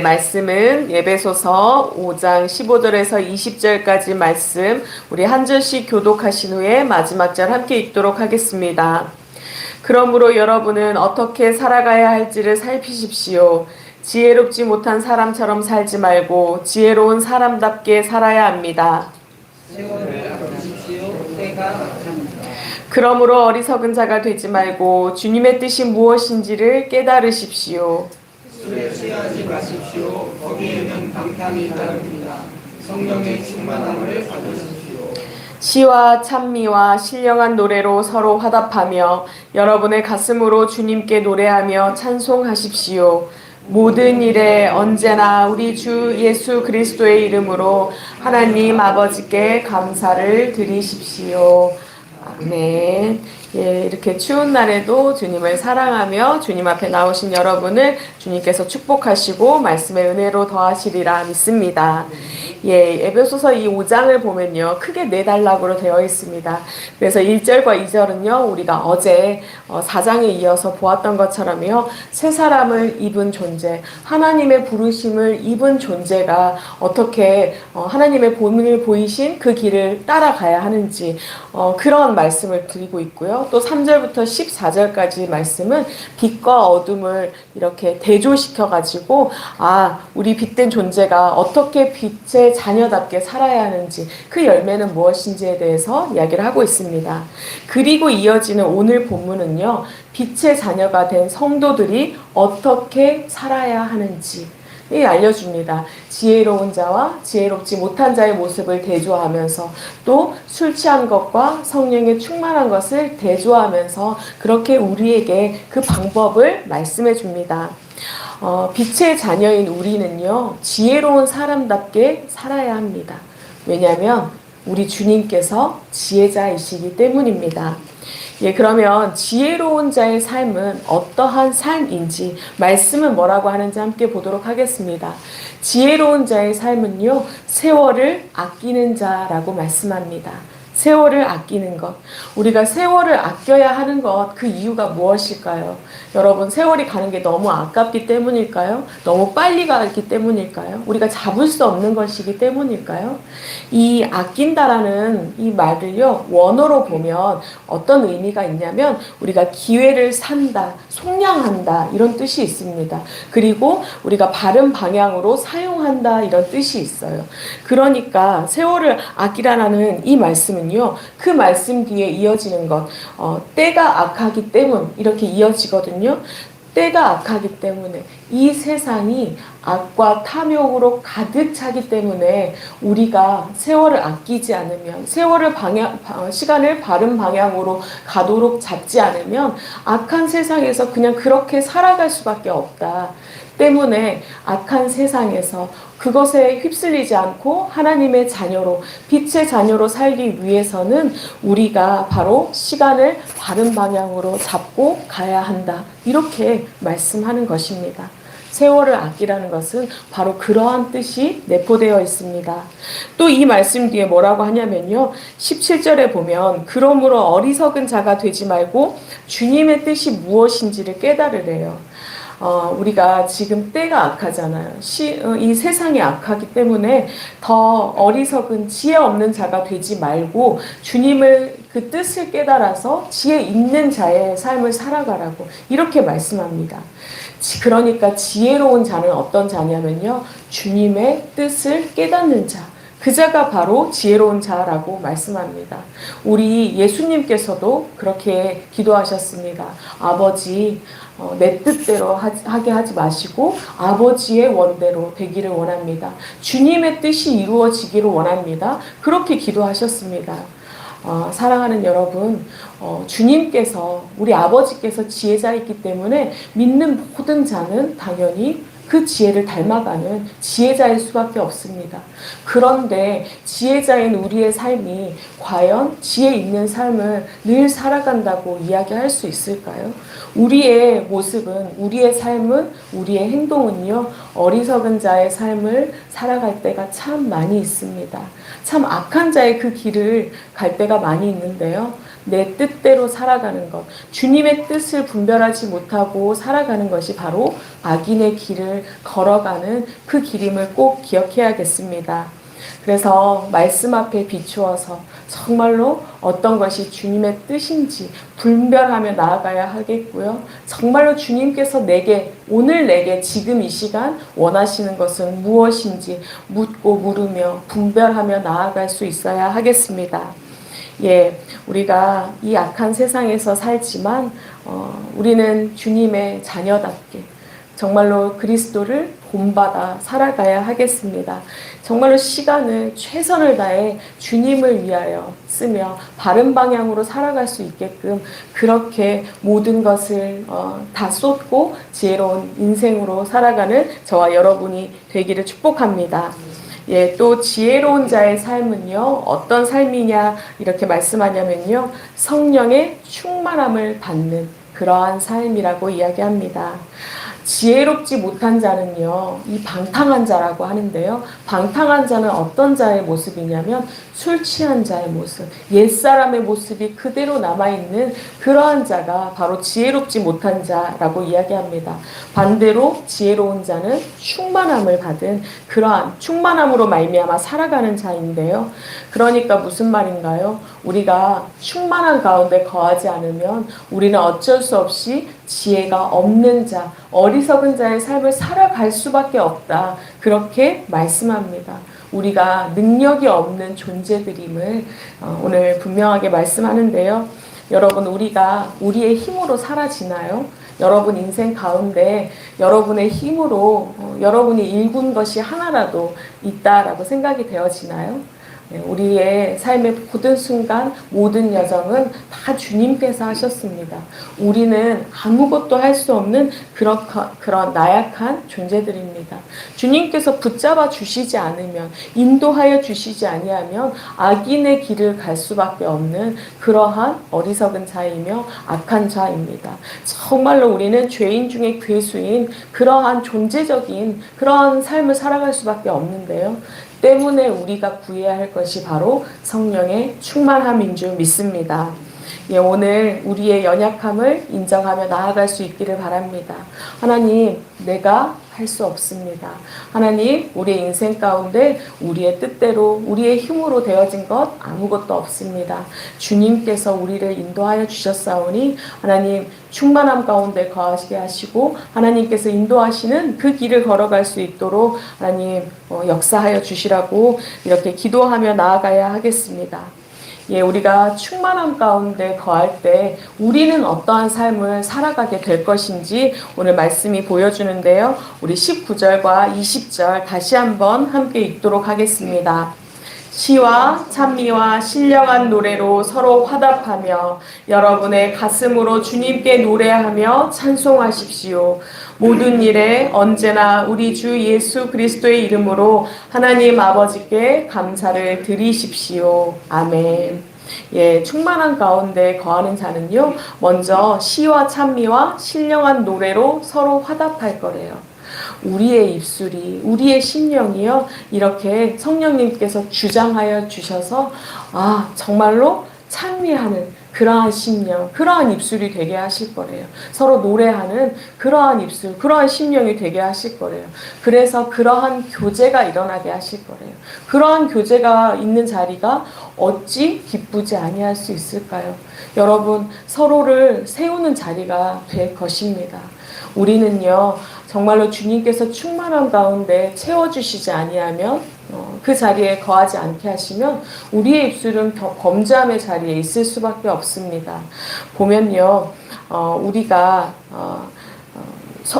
말씀은 에베소서 5장 15절에서 20절까지 말씀, 우리 한 절씩 교독하신 후에 마지막 절 함께 읽도록 하겠습니다. 그러므로 여러분은 어떻게 살아가야 할지를 살피십시오. 지혜롭지 못한 사람처럼 살지 말고 지혜로운 사람답게 살아야 합니다. 그러므로 어리석은 자가 되지 말고 주님의 뜻이 무엇인지를 깨달으십시오. 술에 취하지 마십시오. 거기에는 방탕이 따릅니다. 성령의 충만함을 받으십시오. 시와 찬미와 신령한 노래로 서로 화답하며 여러분의 가슴으로 주님께 노래하며 찬송하십시오. 모든 일에 언제나 우리 주 예수 그리스도의 이름으로 하나님 아버지께 감사를 드리십시오. 아멘. 예, 이렇게 추운 날에도 주님을 사랑하며 주님 앞에 나오신 여러분을 주님께서 축복하시고 말씀의 은혜로 더하시리라 믿습니다. 예, 에베소서 이 5장을 보면요, 크게 네 단락으로 되어 있습니다. 그래서 1절과 2절은요, 우리가 어제 4장에 이어서 보았던 것처럼요, 새 사람을 입은 존재, 하나님의 부르심을 입은 존재가 어떻게 하나님의 본을 보이신 그 길을 따라가야 하는지 그런 말씀을 드리고 있고요. 또 3절부터 14절까지 말씀은 빛과 어둠을 이렇게 대조시켜 가지고 우리 빛된 존재가 어떻게 빛의 자녀답게 살아야 하는지, 그 열매는 무엇인지에 대해서 이야기를 하고 있습니다. 그리고 이어지는 오늘 본문은요, 빛의 자녀가 된 성도들이 어떻게 살아야 하는지 알려줍니다. 지혜로운 자와 지혜롭지 못한 자의 모습을 대조하면서 또 술 취한 것과 성령의 충만한 것을 대조하면서 그렇게 우리에게 그 방법을 말씀해 줍니다. 빛의 자녀인 우리는요, 지혜로운 사람답게 살아야 합니다. 왜냐하면 우리 주님께서 지혜자이시기 때문입니다. 예, 그러면 지혜로운 자의 삶은 어떠한 삶인지, 말씀은 뭐라고 하는지 함께 보도록 하겠습니다. 지혜로운 자의 삶은요, 세월을 아끼는 자라고 말씀합니다. 세월을 아끼는 것. 우리가 세월을 아껴야 하는 것, 그 이유가 무엇일까요? 여러분, 세월이 가는 게 너무 아깝기 때문일까요? 너무 빨리 가기 때문일까요? 우리가 잡을 수 없는 것이기 때문일까요? 이 아낀다라는 이 말을요, 원어로 보면 어떤 의미가 있냐면 우리가 기회를 산다, 속량한다, 이런 뜻이 있습니다. 그리고 우리가 바른 방향으로 사용한다, 이런 뜻이 있어요. 그러니까 세월을 아끼라는 이 말씀은 그 말씀 뒤에 이어지는 것, 때가 악하기 때문, 이렇게 이어지거든요. 때가 악하기 때문에, 이 세상이 악과 탐욕으로 가득 차기 때문에 우리가 세월을 아끼지 않으면, 시간을 바른 방향으로 가도록 잡지 않으면 악한 세상에서 그냥 그렇게 살아갈 수밖에 없다. 때문에 악한 세상에서 그것에 휩쓸리지 않고 하나님의 자녀로, 빛의 자녀로 살기 위해서는 우리가 바로 시간을 바른 방향으로 잡고 가야 한다. 이렇게 말씀하는 것입니다. 세월을 아끼라는 것은 바로 그러한 뜻이 내포되어 있습니다. 또 이 말씀 뒤에 뭐라고 하냐면요, 17절에 보면 그러므로 어리석은 자가 되지 말고 주님의 뜻이 무엇인지를 깨달으래요. 우리가 지금 때가 악하잖아요. 이 세상이 악하기 때문에 더 어리석은 지혜 없는 자가 되지 말고 주님을 그 뜻을 깨달아서 지혜 있는 자의 삶을 살아가라고 이렇게 말씀합니다. 그러니까 지혜로운 자는 어떤 자냐면요, 주님의 뜻을 깨닫는 자. 그 자가 바로 지혜로운 자라고 말씀합니다. 우리 예수님께서도 그렇게 기도하셨습니다. 아버지, 내 뜻대로 하게 하지 마시고 아버지의 원대로 되기를 원합니다. 주님의 뜻이 이루어지기를 원합니다. 그렇게 기도하셨습니다. 사랑하는 여러분, 주님께서, 우리 아버지께서 지혜자이기 때문에 믿는 모든 자는 당연히 그 지혜를 닮아가는 지혜자일 수밖에 없습니다. 그런데 지혜자인 우리의 삶이 과연 지혜 있는 삶을 늘 살아간다고 이야기할 수 있을까요? 우리의 모습은, 우리의 삶은, 우리의 행동은요, 어리석은 자의 삶을 살아갈 때가 참 많이 있습니다. 참 악한 자의 그 길을 갈 때가 많이 있는데요. 내 뜻대로 살아가는 것, 주님의 뜻을 분별하지 못하고 살아가는 것이 바로 악인의 길을 걸어가는 그 길임을 꼭 기억해야겠습니다. 그래서 말씀 앞에 비추어서 정말로 어떤 것이 주님의 뜻인지 분별하며 나아가야 하겠고요. 정말로 주님께서 오늘 내게 지금 이 시간 원하시는 것은 무엇인지 묻고 물으며 분별하며 나아갈 수 있어야 하겠습니다. 우리가 이 악한 세상에서 살지만 우리는 주님의 자녀답게 정말로 그리스도를 본받아 살아가야 하겠습니다. 정말로 시간을 최선을 다해 주님을 위하여 쓰며 바른 방향으로 살아갈 수 있게끔 그렇게 모든 것을 다 쏟고 지혜로운 인생으로 살아가는 저와 여러분이 되기를 축복합니다. 또 지혜로운 자의 삶은요, 어떤 삶이냐 이렇게 말씀하냐면요, 성령의 충만함을 받는 그러한 삶이라고 이야기합니다. 지혜롭지 못한 자는요, 이 방탕한 자라고 하는데요. 방탕한 자는 어떤 자의 모습이냐면 술 취한 자의 모습, 옛사람의 모습이 그대로 남아있는 그러한 자가 바로 지혜롭지 못한 자라고 이야기합니다. 반대로 지혜로운 자는 충만함을 받은 그러한 충만함으로 말미암아 살아가는 자인데요. 그러니까 무슨 말인가요? 우리가 충만한 가운데 거하지 않으면 우리는 어쩔 수 없이 지혜가 없는 자, 어리석은 자의 삶을 살아갈 수밖에 없다. 그렇게 말씀합니다. 우리가 능력이 없는 존재들임을 오늘 분명하게 말씀하는데요. 여러분, 우리가 우리의 힘으로 사라지나요? 여러분 인생 가운데 여러분의 힘으로 여러분이 일군 것이 하나라도 있다라고 생각이 되어지나요? 우리의 삶의 모든 순간, 모든 여정은 다 주님께서 하셨습니다. 우리는 아무것도 할 수 없는 그런 나약한 존재들입니다. 주님께서 붙잡아 주시지 않으면, 인도하여 주시지 아니하면 악인의 길을 갈 수밖에 없는 그러한 어리석은 자이며 악한 자입니다. 정말로 우리는 죄인 중에 괴수인 그러한 존재적인 그러한 삶을 살아갈 수밖에 없는데요. 때문에 우리가 구해야 할 것이 바로 성령의 충만함인 줄 믿습니다. 오늘 우리의 연약함을 인정하며 나아갈 수 있기를 바랍니다. 하나님, 내가 할 수 없습니다. 하나님, 우리의 인생 가운데 우리의 뜻대로 우리의 힘으로 되어진 것 아무것도 없습니다. 주님께서 우리를 인도하여 주셨사오니 하나님 충만함 가운데 거하시게 하시고 하나님께서 인도하시는 그 길을 걸어갈 수 있도록 하나님 역사하여 주시라고 이렇게 기도하며 나아가야 하겠습니다. 우리가 충만함 가운데 거할 때 우리는 어떠한 삶을 살아가게 될 것인지 오늘 말씀이 보여주는데요. 우리 19절과 20절 다시 한번 함께 읽도록 하겠습니다. 시와 찬미와 신령한 노래로 서로 화답하며 여러분의 가슴으로 주님께 노래하며 찬송하십시오. 모든 일에 언제나 우리 주 예수 그리스도의 이름으로 하나님 아버지께 감사를 드리십시오. 아멘. 충만한 가운데 거하는 자는요, 먼저 시와 찬미와 신령한 노래로 서로 화답할 거래요. 우리의 입술이, 우리의 심령이요, 이렇게 성령님께서 주장하여 주셔서 정말로 찬미하는 그러한 심령, 그러한 입술이 되게 하실 거래요. 서로 노래하는 그러한 입술, 그러한 심령이 되게 하실 거래요. 그래서 그러한 교제가 일어나게 하실 거래요. 그러한 교제가 있는 자리가 어찌 기쁘지 아니할 수 있을까요? 여러분, 서로를 세우는 자리가 될 것입니다. 우리는요, 정말로 주님께서 충만한 가운데 채워주시지 아니하면 그 자리에 거하지 않게 하시면 우리의 입술은 범죄함의 자리에 있을 수밖에 없습니다. 보면요,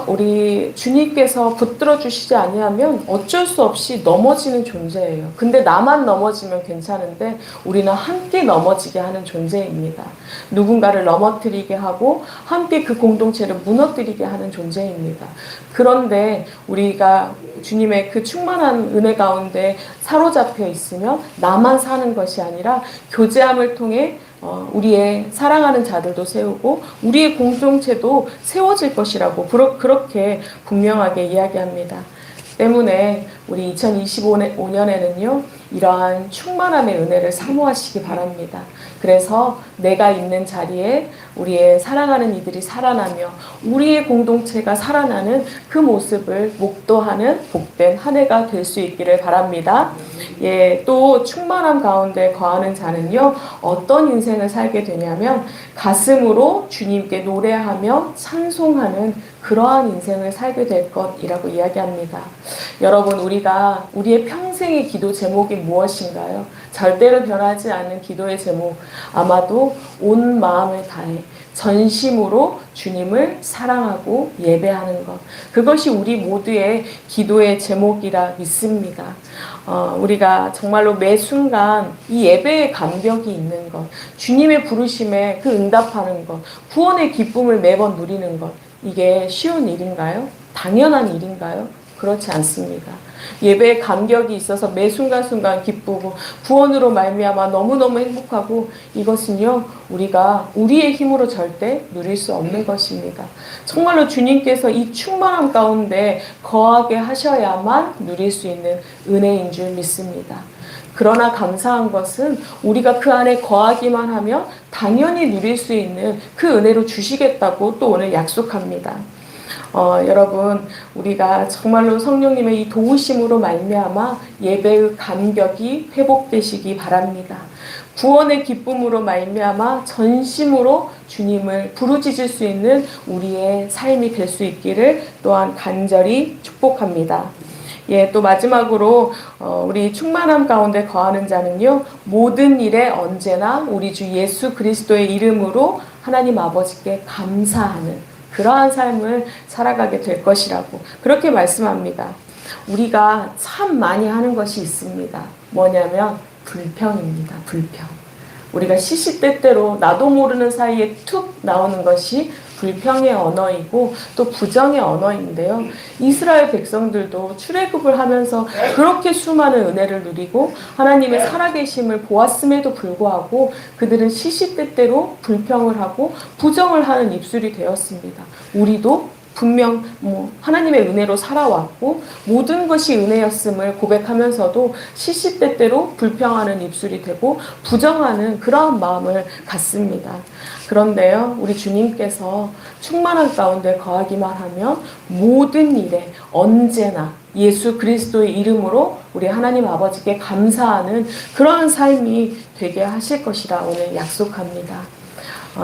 우리 주님께서 붙들어 주시지 아니하면 어쩔 수 없이 넘어지는 존재예요. 근데 나만 넘어지면 괜찮은데 우리는 함께 넘어지게 하는 존재입니다. 누군가를 넘어뜨리게 하고 함께 그 공동체를 무너뜨리게 하는 존재입니다. 그런데 우리가 주님의 그 충만한 은혜 가운데 사로잡혀 있으면 나만 사는 것이 아니라 교제함을 통해 우리의 사랑하는 자들도 세우고 우리의 공동체도 세워질 것이라고 그렇게 분명하게 이야기합니다. 때문에 우리 2025년에는요, 이러한 충만함의 은혜를 사모하시기 바랍니다. 그래서 내가 있는 자리에 우리의 사랑하는 이들이 살아나며 우리의 공동체가 살아나는 그 모습을 목도하는 복된 한 해가 될 수 있기를 바랍니다. 예, 또 충만함 가운데 거하는 자는요, 어떤 인생을 살게 되냐면 가슴으로 주님께 노래하며 찬송하는 그러한 인생을 살게 될 것이라고 이야기합니다. 여러분, 우리의 평생의 기도 제목이 무엇인가요? 절대로 변하지 않는 기도의 제목, 아마도 온 마음을 다해 전심으로 주님을 사랑하고 예배하는 것, 그것이 우리 모두의 기도의 제목이라 믿습니다. 우리가 정말로 매 순간 이 예배의 감격이 있는 것, 주님의 부르심에 그 응답하는 것, 구원의 기쁨을 매번 누리는 것, 이게 쉬운 일인가요? 당연한 일인가요? 그렇지 않습니다. 예배의 감격이 있어서 매 순간순간 기쁘고 구원으로 말미암아 너무너무 행복하고, 이것은요, 우리가 우리의 힘으로 절대 누릴 수 없는 것입니다. 정말로 주님께서 이 충만함 가운데 거하게 하셔야만 누릴 수 있는 은혜인 줄 믿습니다. 그러나 감사한 것은 우리가 그 안에 거하기만 하면 당연히 누릴 수 있는 그 은혜로 주시겠다고 또 오늘 약속합니다. 여러분, 우리가 정말로 성령님의 이 도우심으로 말미암아 예배의 감격이 회복되시기 바랍니다. 구원의 기쁨으로 말미암아 전심으로 주님을 부르짖을 수 있는 우리의 삶이 될 수 있기를 또한 간절히 축복합니다. 예, 또 마지막으로 우리 충만함 가운데 거하는 자는요, 모든 일에 언제나 우리 주 예수 그리스도의 이름으로 하나님 아버지께 감사하는 그러한 삶을 살아가게 될 것이라고 그렇게 말씀합니다. 우리가 참 많이 하는 것이 있습니다. 뭐냐면 불평입니다. 불평. 우리가 시시때때로 나도 모르는 사이에 툭 나오는 것이 불평의 언어이고 또 부정의 언어인데요. 이스라엘 백성들도 출애굽을 하면서 그렇게 수많은 은혜를 누리고 하나님의 살아계심을 보았음에도 불구하고 그들은 시시때때로 불평을 하고 부정을 하는 입술이 되었습니다. 우리도 분명 하나님의 은혜로 살아왔고 모든 것이 은혜였음을 고백하면서도 시시때때로 불평하는 입술이 되고 부정하는 그러한 마음을 갖습니다. 그런데요, 우리 주님께서 충만한 가운데 거하기만 하면 모든 일에 언제나 예수 그리스도의 이름으로 우리 하나님 아버지께 감사하는 그러한 삶이 되게 하실 것이라 오늘 약속합니다.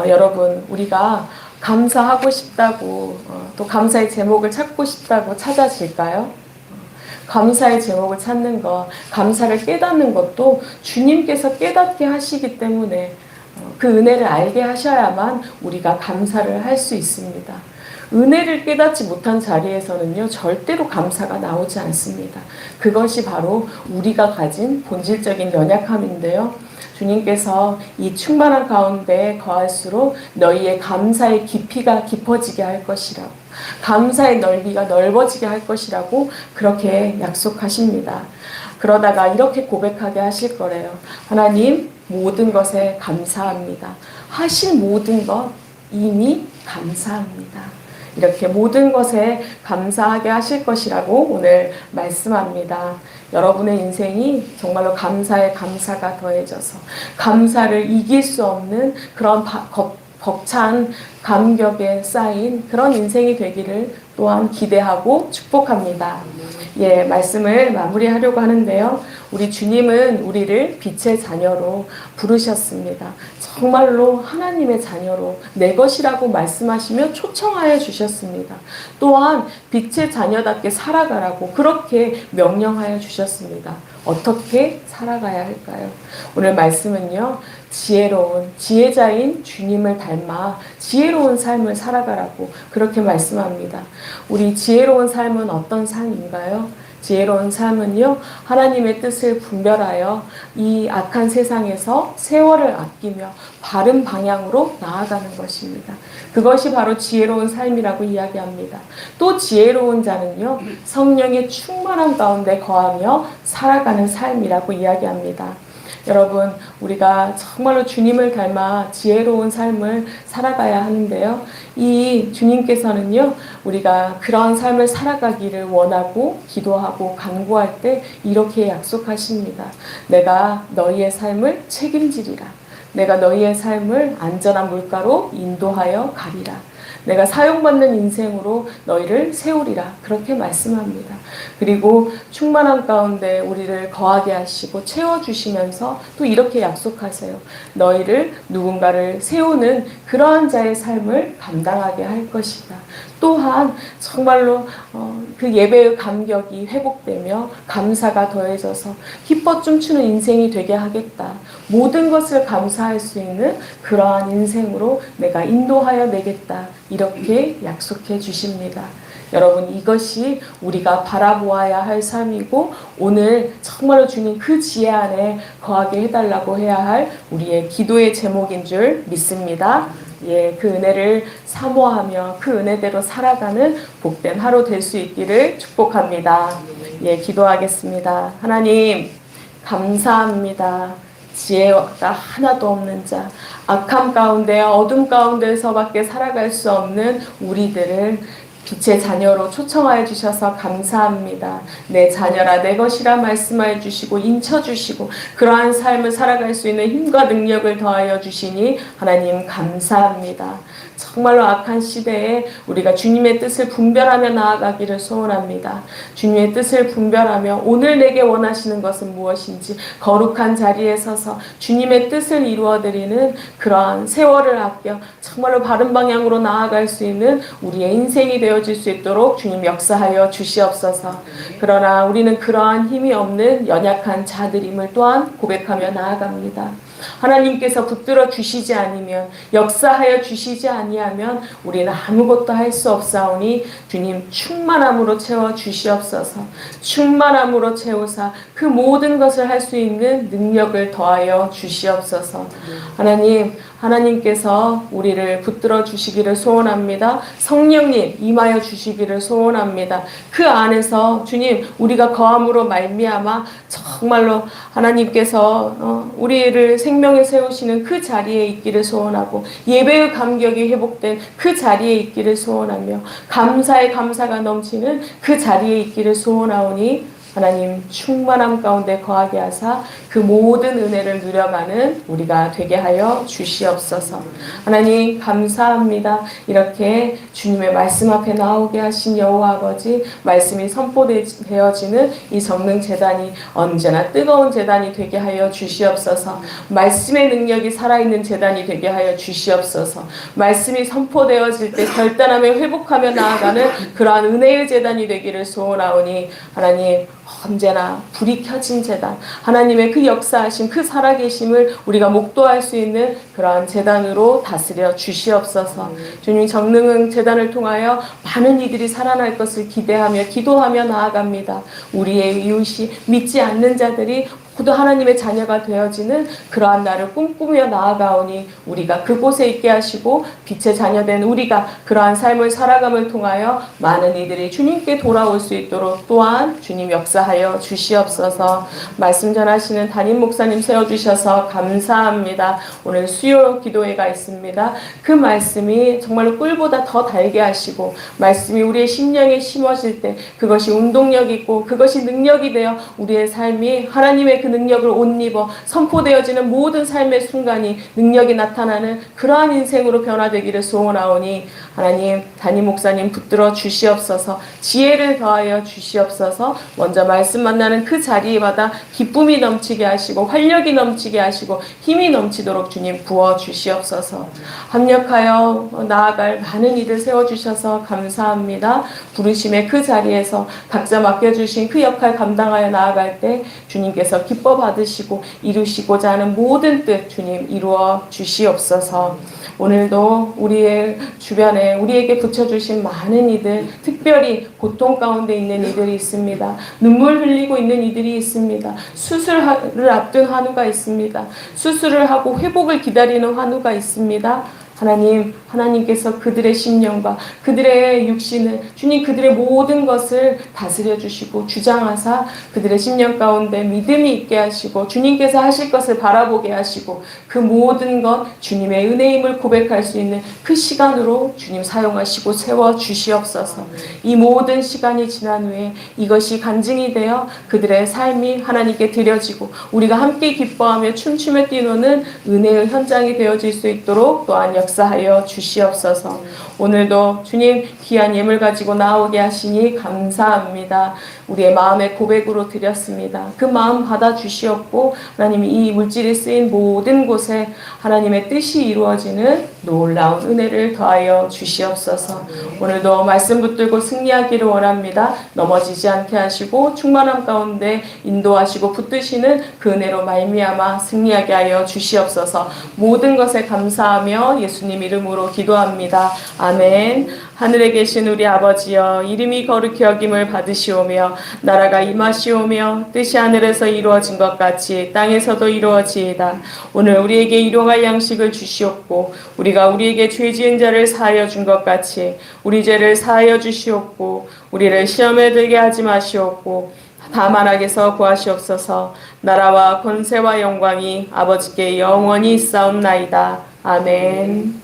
여러분, 우리가 감사하고 싶다고 또 감사의 제목을 찾고 싶다고 찾아질까요? 감사의 제목을 찾는 것, 감사를 깨닫는 것도 주님께서 깨닫게 하시기 때문에 그 은혜를 알게 하셔야만 우리가 감사를 할 수 있습니다. 은혜를 깨닫지 못한 자리에서는요, 절대로 감사가 나오지 않습니다. 그것이 바로 우리가 가진 본질적인 연약함인데요. 주님께서 이 충만한 가운데 거할수록 너희의 감사의 깊이가 깊어지게 할 것이라고, 감사의 넓이가 넓어지게 할 것이라고 그렇게 약속하십니다. 그러다가 이렇게 고백하게 하실 거래요. 하나님, 모든 것에 감사합니다. 하신 모든 것 이미 감사합니다. 이렇게 모든 것에 감사하게 하실 것이라고 오늘 말씀합니다. 여러분의 인생이 정말로 감사에 감사가 더해져서 감사를 이길 수 없는 그런 벅찬 감격에 쌓인 그런 인생이 되기를 또한 기대하고 축복합니다. 예, 말씀을 마무리하려고 하는데요. 우리 주님은 우리를 빛의 자녀로 부르셨습니다. 정말로 하나님의 자녀로 내 것이라고 말씀하시며 초청하여 주셨습니다. 또한 빛의 자녀답게 살아가라고 그렇게 명령하여 주셨습니다. 어떻게 살아가야 할까요? 오늘 말씀은요, 지혜로운 지혜자인 주님을 닮아 지혜로운 삶을 살아가라고 그렇게 말씀합니다. 우리 지혜로운 삶은 어떤 삶인가요? 지혜로운 삶은요, 하나님의 뜻을 분별하여 이 악한 세상에서 세월을 아끼며 바른 방향으로 나아가는 것입니다. 그것이 바로 지혜로운 삶이라고 이야기합니다. 또 지혜로운 자는요, 성령의 충만한 가운데 거하며 살아가는 삶이라고 이야기합니다. 여러분, 우리가 정말로 주님을 닮아 지혜로운 삶을 살아가야 하는데요. 이 주님께서는요, 우리가 그러한 삶을 살아가기를 원하고 기도하고 간구할 때 이렇게 약속하십니다. 내가 너희의 삶을 책임지리라. 내가 너희의 삶을 안전한 물가로 인도하여 가리라. 내가 사용받는 인생으로 너희를 세우리라. 그렇게 말씀합니다. 그리고 충만한 가운데 우리를 거하게 하시고 채워주시면서 또 이렇게 약속하세요. 너희를 누군가를 세우는 그러한 자의 삶을 감당하게 할 것이다. 또한 정말로 그 예배의 감격이 회복되며 감사가 더해져서 기뻐 춤추는 인생이 되게 하겠다. 모든 것을 감사할 수 있는 그러한 인생으로 내가 인도하여 내겠다. 이렇게 약속해 주십니다. 여러분, 이것이 우리가 바라보아야 할 삶이고 오늘 정말로 주님 그 지혜 안에 거하게 해달라고 해야 할 우리의 기도의 제목인 줄 믿습니다. 예, 그 은혜를 사모하며 그 은혜대로 살아가는 복된 하루 될 수 있기를 축복합니다. 예, 기도하겠습니다. 하나님, 감사합니다. 지혜가 하나도 없는 자, 악함 가운데 어둠 가운데서밖에 살아갈 수 없는 우리들을 빛의 자녀로 초청하여 주셔서 감사합니다. 내 자녀라 내 것이라 말씀하여 주시고 인쳐 주시고 그러한 삶을 살아갈 수 있는 힘과 능력을 더하여 주시니 하나님 감사합니다. 정말로 악한 시대에 우리가 주님의 뜻을 분별하며 나아가기를 소원합니다. 주님의 뜻을 분별하며 오늘 내게 원하시는 것은 무엇인지 거룩한 자리에 서서 주님의 뜻을 이루어드리는 그러한 세월을 아껴 정말로 바른 방향으로 나아갈 수 있는 우리의 인생이 되어질 수 있도록 주님 역사하여 주시옵소서. 그러나 우리는 그러한 힘이 없는 연약한 자들임을 또한 고백하며 나아갑니다. 하나님께서 붙들어 주시지 아니면 역사하여 주시지 아니하면 우리는 아무것도 할 수 없사오니 주님 충만함으로 채워 주시옵소서. 충만함으로 채우사 그 모든 것을 할 수 있는 능력을 더하여 주시옵소서. 하나님께서 우리를 붙들어 주시기를 소원합니다. 성령님 임하여 주시기를 소원합니다. 그 안에서 주님 우리가 거함으로 말미암아 정말로 하나님께서 우리를 생명에 세우시는 그 자리에 있기를 소원하고 예배의 감격이 회복된 그 자리에 있기를 소원하며 감사의 감사가 넘치는 그 자리에 있기를 소원하오니 하나님 충만함 가운데 거하게 하사 그 모든 은혜를 누려가는 우리가 되게 하여 주시옵소서. 하나님 감사합니다. 이렇게 주님의 말씀 앞에 나오게 하신 여호와 아버지 말씀이 선포되어지는 이 성능 제단이 언제나 뜨거운 제단이 되게 하여 주시옵소서. 말씀의 능력이 살아있는 제단이 되게 하여 주시옵소서. 말씀이 선포되어질 때 결단하며 회복하며 나아가는 그러한 은혜의 제단이 되기를 소원하오니 하나님 언제나 불이 켜진 제단, 하나님의 그 역사하심, 그 살아계심을 우리가 목도할 수 있는 그러한 제단으로 다스려 주시옵소서. 주님 정능은 제단을 통하여 많은 이들이 살아날 것을 기대하며 기도하며 나아갑니다. 우리의 이웃이 믿지 않는 자들이 모두 하나님의 자녀가 되어지는 그러한 날을 꿈꾸며 나아가오니 우리가 그곳에 있게 하시고 빛의 자녀된 우리가 그러한 삶을 살아감을 통하여 많은 이들이 주님께 돌아올 수 있도록 또한 주님 역사하여 주시옵소서. 말씀 전하시는 담임 목사님 세워주셔서 감사합니다. 오늘 수요 기도회가 있습니다. 그 말씀이 정말로 꿀보다 더 달게 하시고 말씀이 우리의 심령에 심어질 때 그것이 운동력 있고 그것이 능력이 되어 우리의 삶이 하나님의 그 능력을 옷 입어 선포되어지는 모든 삶의 순간이 능력이 나타나는 그러한 인생으로 변화되기를 소원하오니 하나님 담임 목사님 붙들어 주시옵소서. 지혜를 더하여 주시옵소서. 먼저 말씀 만나는 그 자리마다 기쁨이 넘치게 하시고 활력이 넘치게 하시고 힘이 넘치도록 주님 부어 주시옵소서. 합력하여 나아갈 많은 이들 세워주셔서 감사합니다. 부르심의 그 자리에서 각자 맡겨주신 그 역할 감당하여 나아갈 때 주님께서 기뻐 받으시고 이루시고자 하는 모든 뜻 주님 이루어 주시옵소서. 오늘도 우리의 주변에 우리에게 붙여주신 많은 이들, 특별히 고통 가운데 있는 이들이 있습니다. 눈물 흘리고 있는 이들이 있습니다. 수술을 앞둔 환우가 있습니다. 수술을 하고 회복을 기다리는 환우가 있습니다. 하나님께서 그들의 심령과 그들의 육신을 주님 그들의 모든 것을 다스려 주시고 주장하사 그들의 심령 가운데 믿음이 있게 하시고 주님께서 하실 것을 바라보게 하시고 그 모든 것 주님의 은혜임을 고백할 수 있는 그 시간으로 주님 사용하시고 세워 주시옵소서. 이 모든 시간이 지난 후에 이것이 간증이 되어 그들의 삶이 하나님께 드려지고 우리가 함께 기뻐하며 춤추며 뛰노는 은혜의 현장이 되어질 수 있도록 또한 역사하여 주시옵소서. 오늘도 주님 귀한 예물 가지고 나오게 하시니 감사합니다. 우리의 마음의 고백으로 드렸습니다. 그 마음 받아 주시옵고 하나님이 이 물질이 쓰인 모든 곳에 하나님의 뜻이 이루어지는 놀라운 은혜를 더하여 주시옵소서. 오늘도 말씀 붙들고 승리하기를 원합니다. 넘어지지 않게 하시고 충만함 가운데 인도하시고 붙드시는 그 은혜로 말미암아 승리하게 하여 주시옵소서. 모든 것에 감사하며 예수님 이름으로 기도합니다. 아멘. 하늘에 계신 우리 아버지여, 이름이 거룩히 여김을 받으시오며 나라가 임하시오며 뜻이 하늘에서 이루어진 것 같이 땅에서도 이루어지이다. 오늘 우리에게 일용할 양식을 주시옵고 우리가 우리에게 죄 지은 자를 사하여 준 것 같이 우리 죄를 사하여 주시옵고 우리를 시험에 들게 하지 마시옵고 다만 악에서 구하시옵소서. 나라와 권세와 영광이 아버지께 영원히 있사옵나이다. 아멘.